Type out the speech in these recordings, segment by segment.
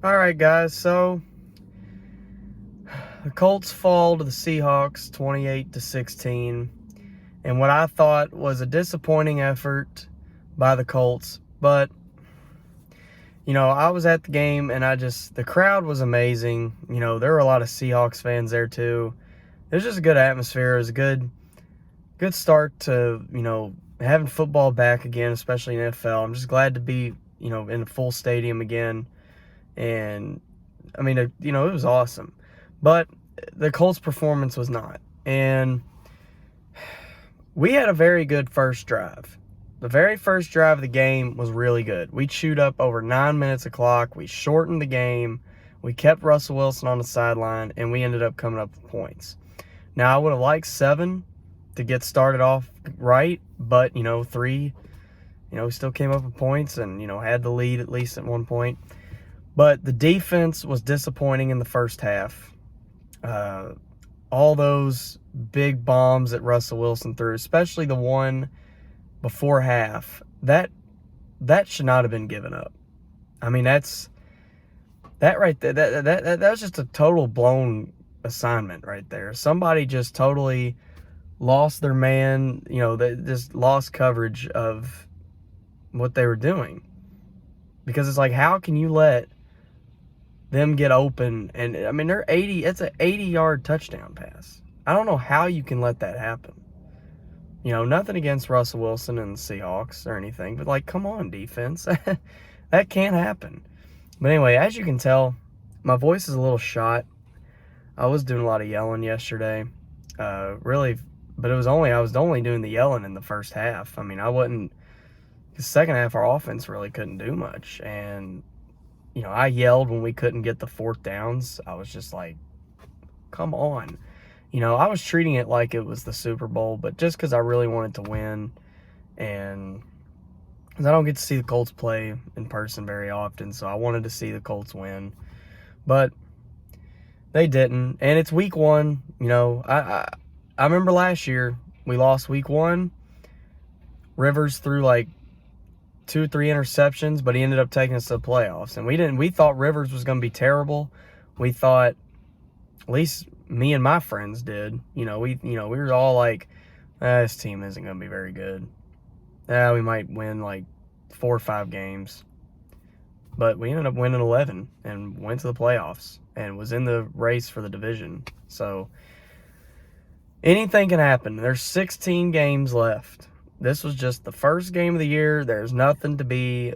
All right, guys. So the Colts fall to the Seahawks 28-16, and what I thought was a disappointing effort by the Colts. But I was at the game, and the crowd was amazing. There were a lot of Seahawks fans there too. It was just a good atmosphere. It was a good start to having football back again, especially in NFL. I'm just glad to be in a full stadium again. And I mean, it was awesome. But the Colts' performance was not. And we had a very good first drive. The very first drive of the game was really good. We chewed up over 9 minutes of clock. We shortened the game. We kept Russell Wilson on the sideline, and we ended up coming up with points. Now, I would have liked 7 to get started off right, but, 3, we still came up with points and, had the lead at least at one point. But the defense was disappointing in the first half. All those big bombs that Russell Wilson threw, especially the one before half, that should not have been given up. I mean, that right there, that was just a total blown assignment right there. Somebody just totally lost their man. They just lost coverage of what they were doing. Because it's like, how can you let them get open? And I mean, it's an 80-yard touchdown pass. I don't know how you can let that happen. Nothing against Russell Wilson and the Seahawks or anything, but like, come on, defense. That can't happen. But anyway, as you can tell, my voice is a little shot. I was doing a lot of yelling yesterday. Really, but I was only doing the yelling in the first half. I mean, the second half, our offense really couldn't do much. And I yelled when we couldn't get the fourth downs. I was just like, come on. I was treating it like it was the Super Bowl, but just because I really wanted to win, and because I don't get to see the Colts play in person very often, so I wanted to see the Colts win. But they didn't, and it's week 1. I remember last year we lost week 1. Rivers threw like 2 or 3 interceptions, but he ended up taking us to the playoffs. And we thought Rivers was going to be terrible. We thought, at least me and my friends did. We were all like, this team isn't going to be very good. We might win like 4 or 5 games. But we ended up winning 11 and went to the playoffs and was in the race for the division. So anything can happen. There's 16 games left. This was just the first game of the year. There's nothing to be,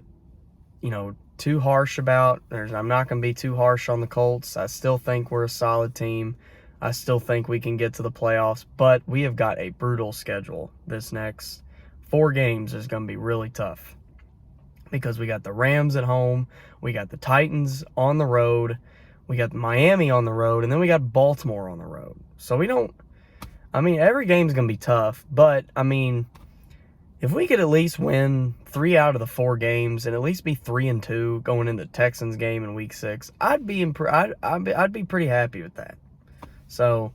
too harsh about. I'm not going to be too harsh on the Colts. I still think we're a solid team. I still think we can get to the playoffs, but we have got a brutal schedule. This next 4 games is going to be really tough because we got the Rams at home, we got the Titans on the road, we got Miami on the road, and then we got Baltimore on the road. So every game's going to be tough, but, if we could at least win 3 out of the 4 games and at least be 3-2 going into the Texans game in Week 6, I'd be pretty happy with that. So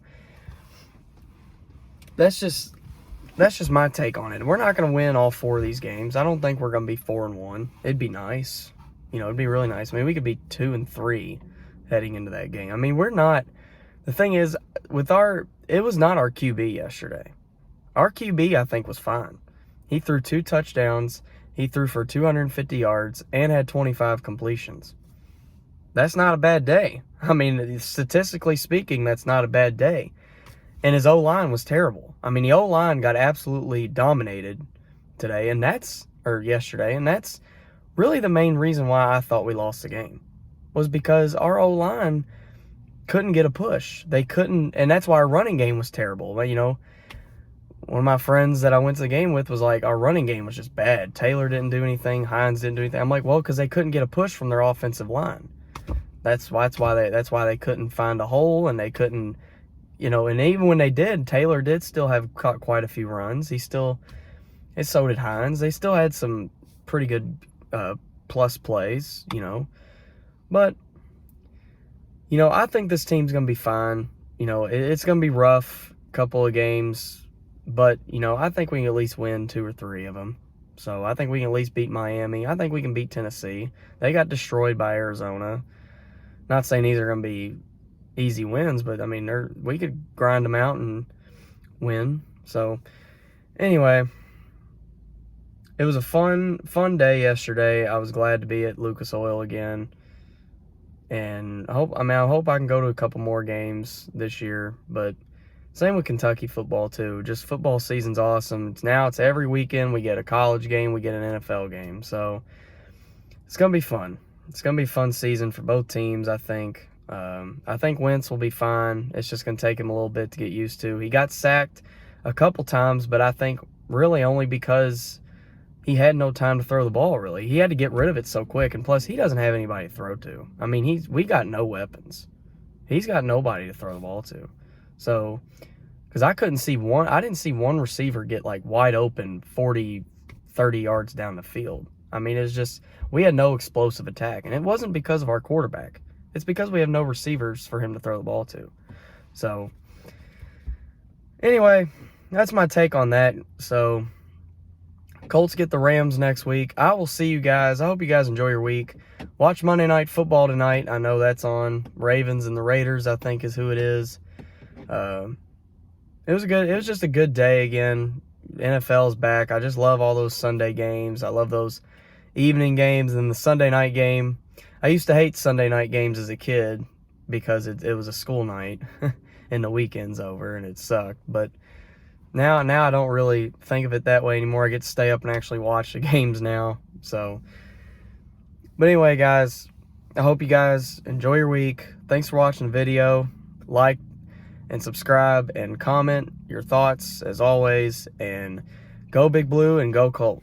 that's just my take on it. We're not going to win all 4 of these games. I don't think we're going to be 4-1. It'd be nice. It'd be really nice. We could be 2-3 heading into that game. We're not. The thing is, it was not our QB yesterday. Our QB, I think, was fine. He threw 2 touchdowns. He threw for 250 yards and had 25 completions. That's not a bad day. Statistically speaking, that's not a bad day. And his O-line was terrible. The O-line got absolutely dominated yesterday, and that's really the main reason why I thought we lost the game, was because our O-line couldn't get a push. They couldn't, and that's why our running game was terrible. One of my friends that I went to the game with was like, our running game was just bad. Taylor didn't do anything. Hines didn't do anything. I'm like, well, because they couldn't get a push from their offensive line. That's why they couldn't find a hole, and they couldn't, and even when they did, Taylor did still have caught quite a few runs. And so did Hines. They still had some pretty good plus plays, But, I think this team's going to be fine. It's going to be rough, couple of games. But, I think we can at least win 2 or 3 of them. So I think we can at least beat Miami. I think we can beat Tennessee. They got destroyed by Arizona. Not saying these are going to be easy wins, but I mean, we could grind them out and win. So anyway, it was a fun day yesterday. I was glad to be at Lucas Oil again, and I hope I can go to a couple more games this year. But same with Kentucky football too. Just football season's awesome. It's every weekend we get a college game, we get an NFL game. So it's gonna be fun. It's gonna be a fun season for both teams, I think. I think Wentz will be fine. It's just gonna take him a little bit to get used to. He got sacked a couple times, but I think really only because he had no time to throw the ball, really. He had to get rid of it so quick, and plus he doesn't have anybody to throw to. I mean, we got no weapons. He's got nobody to throw the ball to. So, because I didn't see one receiver get like wide open 40, 30 yards down the field. I mean, it's just, we had no explosive attack, and it wasn't because of our quarterback. It's because we have no receivers for him to throw the ball to. So, anyway, that's my take on that. So, Colts get the Rams next week. I will see you guys. I hope you guys enjoy your week. Watch Monday Night Football tonight. I know that's on. Ravens and the Raiders, I think, is who it is. It was just a good day again. NFL's back. I just love all those Sunday games. I love those evening games and the Sunday night game. I used to hate Sunday night games as a kid because it was a school night and the weekend's over and it sucked. But now I don't really think of it that way anymore. I get to stay up and actually watch the games now. So, but anyway, guys, I hope you guys enjoy your week. Thanks for watching the video. Like and subscribe and comment your thoughts as always. And go Big Blue and go Colts.